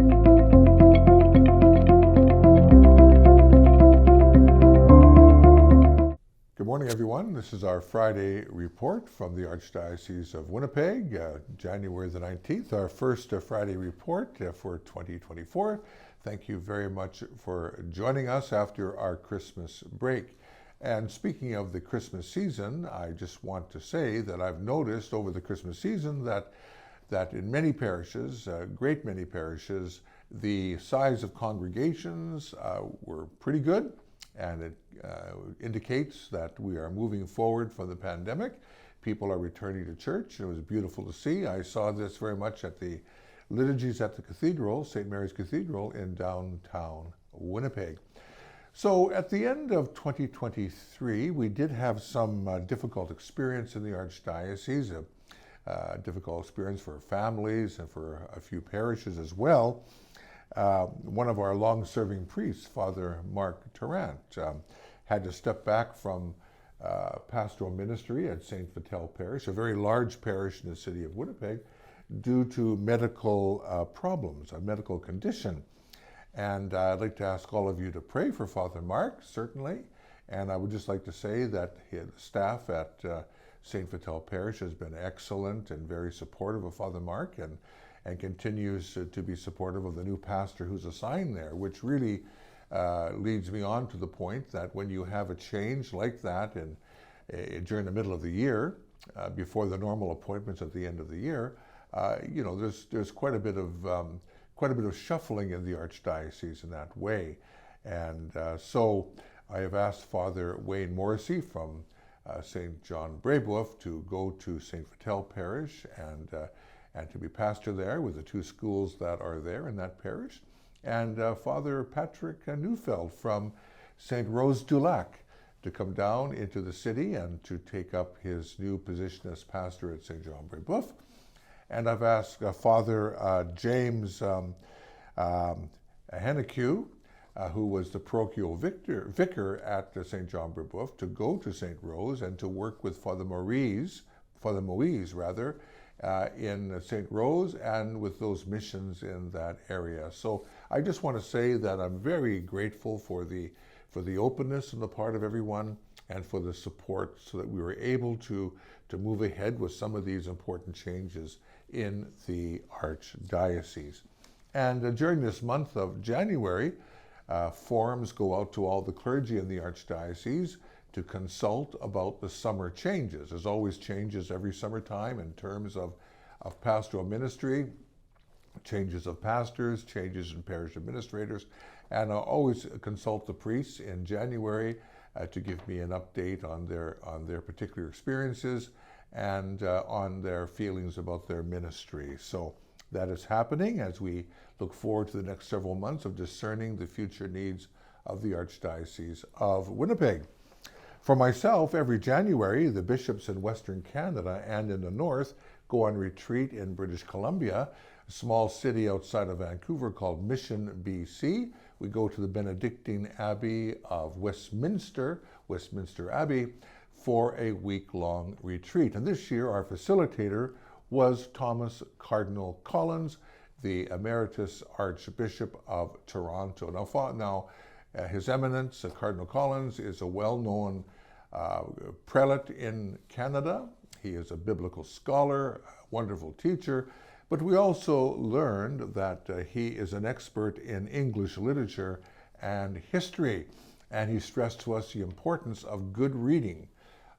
Good morning, everyone. This is our Friday report from the Archdiocese of Winnipeg, January the 19th, our first Friday report for 2024. Thank you very much for joining us after our Christmas break. And speaking of the Christmas season, I just want to say that I've noticed over the Christmas season that in many parishes, great many parishes, the size of congregations were pretty good. And it indicates that we are moving forward from the pandemic. People are returning to church. It was beautiful to see. I saw this very much at the liturgies at the cathedral, St. Mary's Cathedral in downtown Winnipeg. So at the end of 2023, we did have some difficult experience in the Archdiocese, a difficult experience for families and for a few parishes as well. One of our long-serving priests, Father Mark Tarrant, had to step back from pastoral ministry at St. Vital Parish, a very large parish in the city of Winnipeg, due to medical problems, a medical condition. And I'd like to ask all of you to pray for Father Mark, certainly. And I would just like to say that his staff at St. Vital Parish has been excellent and very supportive of Father Mark, and continues to be supportive of the new pastor who's assigned there, which really leads me on to the point that when you have a change like that during the middle of the year, before the normal appointments at the end of the year, there's quite a bit of shuffling in the Archdiocese in that way. And so I have asked Father Wayne Morrissey from St. John Brebeuf to go to St. Vital Parish and to be pastor there with the two schools that are there in that parish, and Father Patrick Neufeld from St. Rose du Lac to come down into the city and to take up his new position as pastor at St. John Brebeuf. And I've asked Father James Henneque, who was the parochial vicar at St. John Brebeuf, to go to St. Rose and to work with Father Moise, in St. Rose and with those missions in that area. So I just want to say that I'm very grateful for the openness on the part of everyone and for the support so that we were able to move ahead with some of these important changes in the Archdiocese. And during this month of January, forums go out to all the clergy in the Archdiocese to consult about the summer changes. There's always changes every summertime in terms of pastoral ministry, changes of pastors, changes in parish administrators, and I'll always consult the priests in January to give me an update on their particular experiences and on their feelings about their ministry. So that is happening as we look forward to the next several months of discerning the future needs of the Archdiocese of Winnipeg. For myself, every January, the bishops in Western Canada and in the north go on retreat in British Columbia, a small city outside of Vancouver called Mission, BC. We go to the Benedictine Abbey of Westminster Abbey, for a week-long retreat. And this year, our facilitator was Thomas Cardinal Collins, the Emeritus Archbishop of Toronto. Now, His Eminence, Cardinal Collins, is a well-known prelate in Canada. He is a biblical scholar, a wonderful teacher, but we also learned that he is an expert in English literature and history, and he stressed to us the importance of good reading,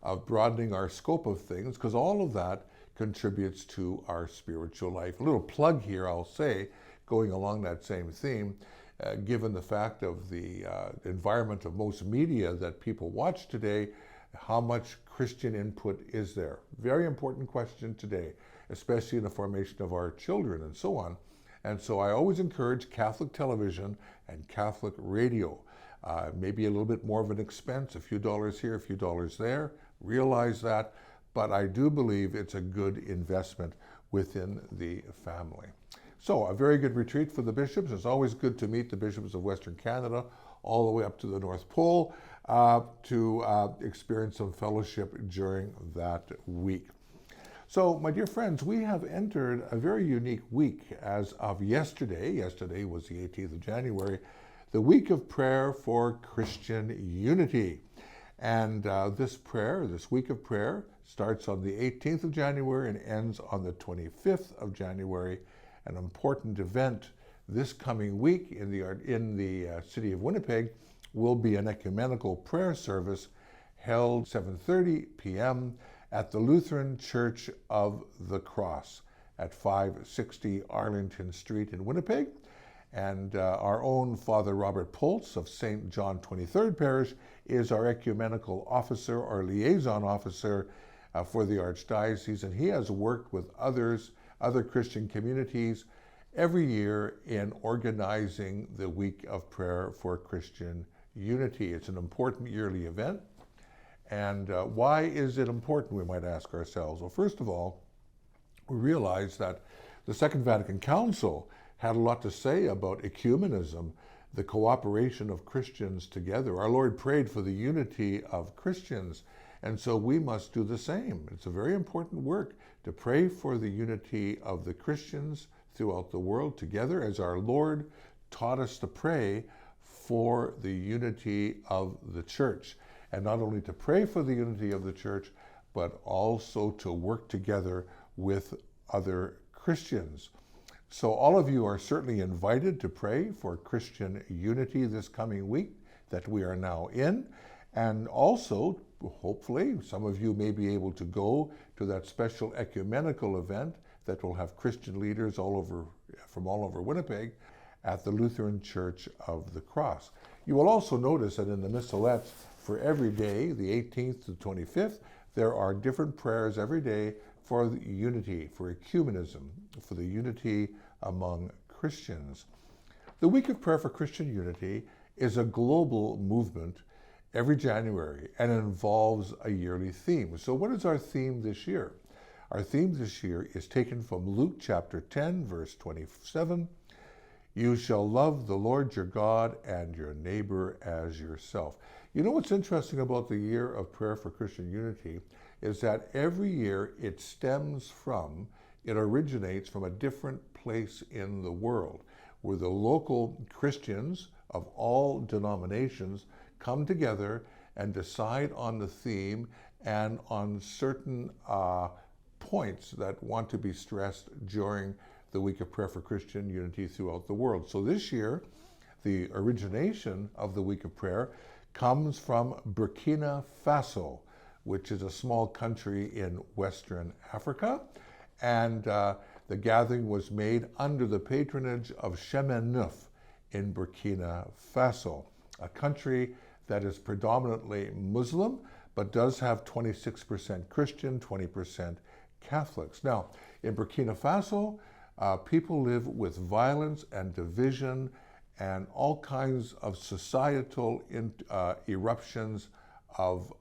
of broadening our scope of things, because all of that contributes to our spiritual life. A little plug here, I'll say, going along that same theme. Given the fact of the environment of most media that people watch today, how much Christian input is there? Very important question today, especially in the formation of our children and so on. And so I always encourage Catholic television and Catholic radio. Maybe a little bit more of an expense, a few dollars here, a few dollars there, realize that, but I do believe it's a good investment within the family. So a very good retreat for the bishops. It's always good to meet the bishops of Western Canada all the way up to the North Pole to experience some fellowship during that week. So, my dear friends, we have entered a very unique week as of yesterday. Yesterday was the 18th of January, the week of prayer for Christian unity. And this week of prayer, starts on the 18th of January and ends on the 25th of January. An important event this coming week in the city of Winnipeg will be an ecumenical prayer service held 7:30 p.m. at the Lutheran Church of the Cross at 560 Arlington Street in Winnipeg. And our own Father Robert Poltz of St. John 23rd Parish is our ecumenical officer, our liaison officer for the Archdiocese, and he has worked with other Christian communities every year in organizing the Week of Prayer for Christian Unity. It's an important yearly event. And why is it important, we might ask ourselves? Well, first of all, we realize that the Second Vatican Council had a lot to say about ecumenism, the cooperation of Christians together. Our Lord prayed for the unity of Christians, and so we must do the same. It's a very important work to pray for the unity of the Christians throughout the world together, as our Lord taught us to pray for the unity of the church. And not only to pray for the unity of the church, but also to work together with other Christians. So all of you are certainly invited to pray for Christian unity this coming week that we are now in. And also, hopefully, some of you may be able to go to that special ecumenical event that will have Christian leaders from all over Winnipeg at the Lutheran Church of the Cross. You will also notice that in the missalettes for every day, the 18th to the 25th, there are different prayers every day for the unity, for ecumenism, for the unity among Christians. The Week of Prayer for Christian Unity is a global movement every January, and it involves a yearly theme. So what is our theme this year? Our theme this year is taken from Luke chapter 10, verse 27. You shall love the Lord your God and your neighbor as yourself. You know what's interesting about the year of prayer for Christian unity is that every year it originates from a different place in the world, where the local Christians of all denominations come together and decide on the theme and on certain points that want to be stressed during the Week of Prayer for Christian Unity throughout the world. So this year, the origination of the Week of Prayer comes from Burkina Faso, which is a small country in Western Africa. And the gathering was made under the patronage of Chemin Neuf in Burkina Faso, a country that is predominantly Muslim, but does have 26% Christian, 20% Catholics. Now, in Burkina Faso, people live with violence and division and all kinds of societal eruptions of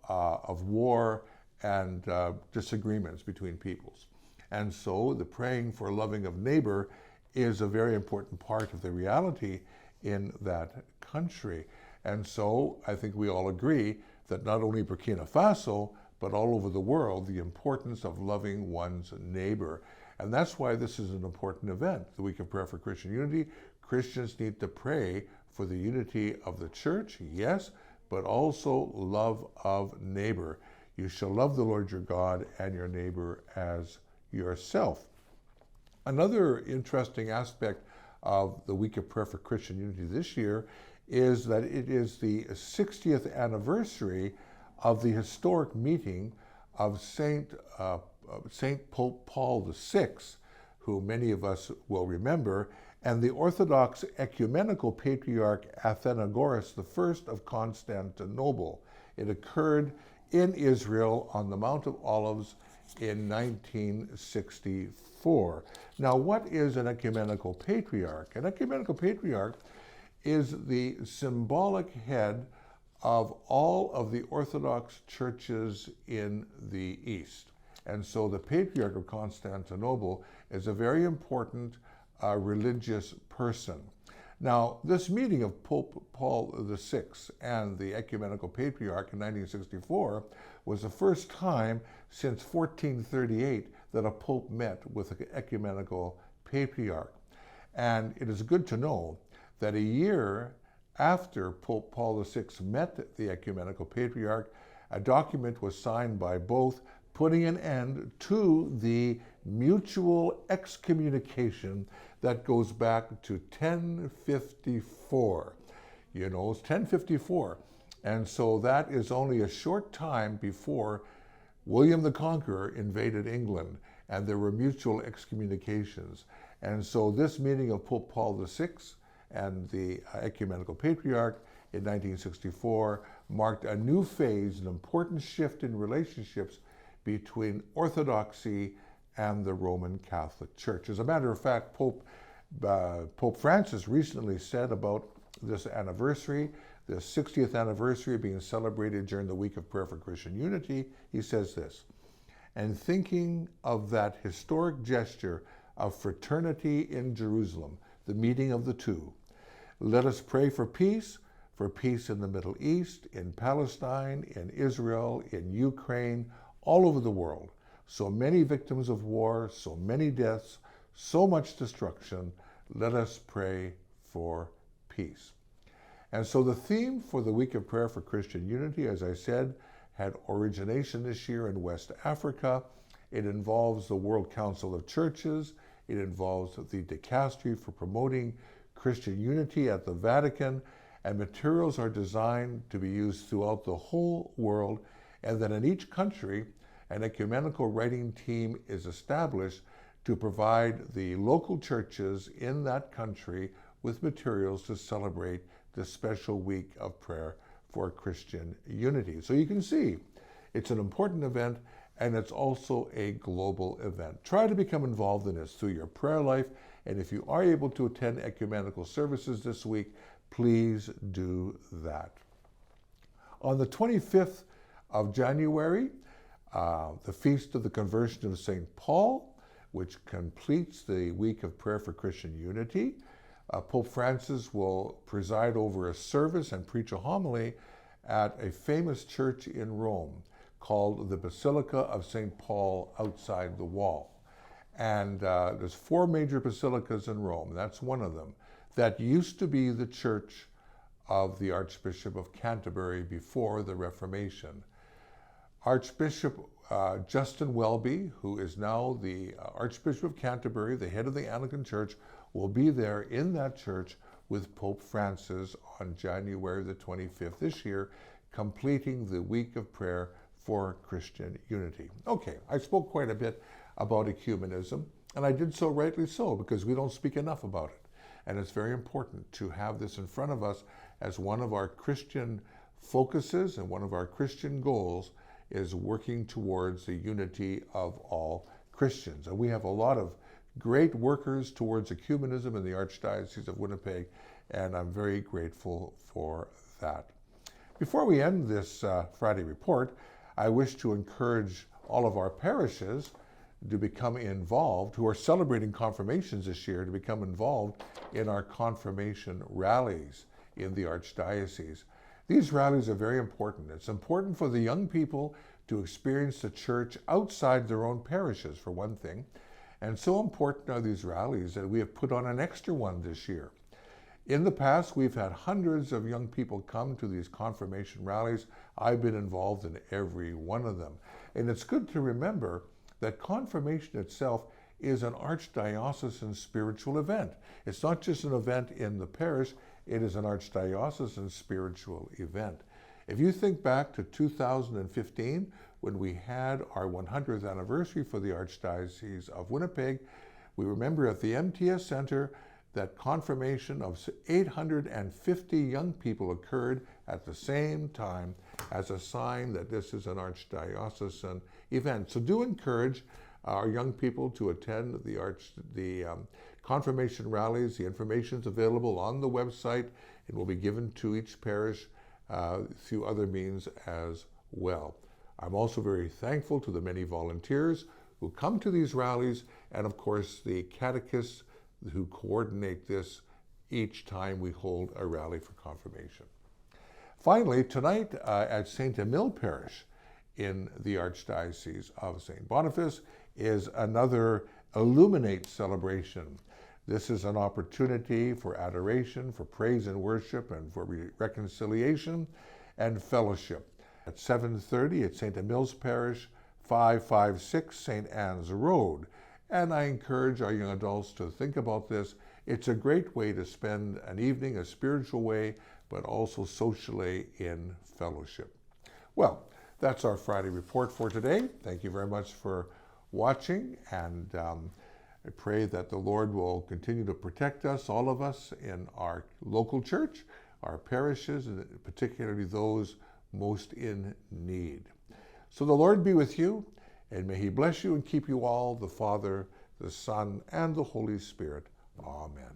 war and disagreements between peoples. And so the praying for loving of neighbor is a very important part of the reality in that country. And so I think we all agree that not only Burkina Faso, but all over the world, the importance of loving one's neighbor. And that's why this is an important event, the Week of Prayer for Christian Unity. Christians need to pray for the unity of the church, yes, but also love of neighbor. You shall love the Lord your God and your neighbor as yourself. Another interesting aspect of the Week of Prayer for Christian Unity this year is that it is the 60th anniversary of the historic meeting of Saint Pope Paul VI, who many of us will remember, and the Orthodox Ecumenical Patriarch Athenagoras I of Constantinople. It occurred in Israel on the Mount of Olives in 1964. Now, what is an ecumenical patriarch? An ecumenical patriarch is the symbolic head of all of the Orthodox churches in the East. And so the Patriarch of Constantinople is a very important religious person. Now, this meeting of Pope Paul VI and the Ecumenical Patriarch in 1964 was the first time since 1438 that a pope met with an ecumenical patriarch. And it is good to know that a year after Pope Paul VI met the ecumenical patriarch, a document was signed by both, putting an end to the mutual excommunication that goes back to 1054. You know, it's 1054. And so that is only a short time before William the Conqueror invaded England, and there were mutual excommunications. And so this meeting of Pope Paul VI and the Ecumenical Patriarch in 1964 marked a new phase, an important shift in relationships between Orthodoxy and the Roman Catholic Church. As a matter of fact, Pope Francis recently said about this anniversary, the 60th anniversary being celebrated during the Week of Prayer for Christian Unity, he says this: "And thinking of that historic gesture of fraternity in Jerusalem, the meeting of the two, let us pray for peace in the Middle East, in Palestine, in Israel, in Ukraine, all over the world. So many victims of war, so many deaths, so much destruction. Let us pray for peace." And so the theme for the Week of Prayer for Christian Unity, as I said, had origination this year in West Africa. It involves the World Council of Churches. It involves the Dicastery for Promoting Christian Unity at the Vatican, and materials are designed to be used throughout the whole world, and that in each country, an ecumenical writing team is established to provide the local churches in that country with materials to celebrate the special week of prayer for Christian unity. So you can see it's an important event, and it's also a global event. Try to become involved in this through your prayer life, and if you are able to attend ecumenical services this week, please do that. On the 25th of January, the Feast of the Conversion of St. Paul, which completes the Week of Prayer for Christian Unity, Pope Francis will preside over a service and preach a homily at a famous church in Rome called the Basilica of St. Paul outside the wall. And there's 4 major basilicas in Rome. That's one of them. That used to be the church of the Archbishop of Canterbury before the Reformation. Archbishop Justin Welby, who is now the Archbishop of Canterbury, the head of the Anglican Church, will be there in that church with Pope Francis on January the 25th this year, completing the Week of Prayer for Christian Unity. Okay, I spoke quite a bit about ecumenism, and I did so rightly so, because we don't speak enough about it. And it's very important to have this in front of us as one of our Christian focuses and one of our Christian goals is working towards the unity of all Christians. And we have a lot of great workers towards ecumenism in the Archdiocese of Winnipeg, and I'm very grateful for that. Before we end this Friday report, I wish to encourage all of our parishes to become involved, who are celebrating confirmations this year, to become involved in our confirmation rallies in the Archdiocese. These rallies are very important. It's important for the young people to experience the church outside their own parishes, for one thing. And so important are these rallies that we have put on an extra one this year. In the past, we've had hundreds of young people come to these confirmation rallies. I've been involved in every one of them. And it's good to remember that confirmation itself is an archdiocesan spiritual event. It's not just an event in the parish, it is an archdiocesan spiritual event. If you think back to 2015, when we had our 100th anniversary for the Archdiocese of Winnipeg, we remember at the MTS Center that confirmation of 850 young people occurred at the same time as a sign that this is an archdiocesan event. So do encourage our young people to attend the confirmation rallies. The information is available on the website. It will be given to each parish through other means as well. I'm also very thankful to the many volunteers who come to these rallies, and of course the catechists who coordinate this each time we hold a rally for confirmation. Finally, tonight at St. Emile Parish in the Archdiocese of St. Boniface is another Illuminate celebration. This is an opportunity for adoration, for praise and worship, and for reconciliation and fellowship. At 7:30 at St. Emil's Parish, 556 St. Anne's Road. And I encourage our young adults to think about this. It's a great way to spend an evening, a spiritual way, but also socially in fellowship. Well, that's our Friday report for today. Thank you very much for watching, and I pray that the Lord will continue to protect us, all of us, in our local church, our parishes, and particularly those most in need. So the Lord be with you, and may he bless you and keep you all, the Father, the Son, and the Holy Spirit. Amen.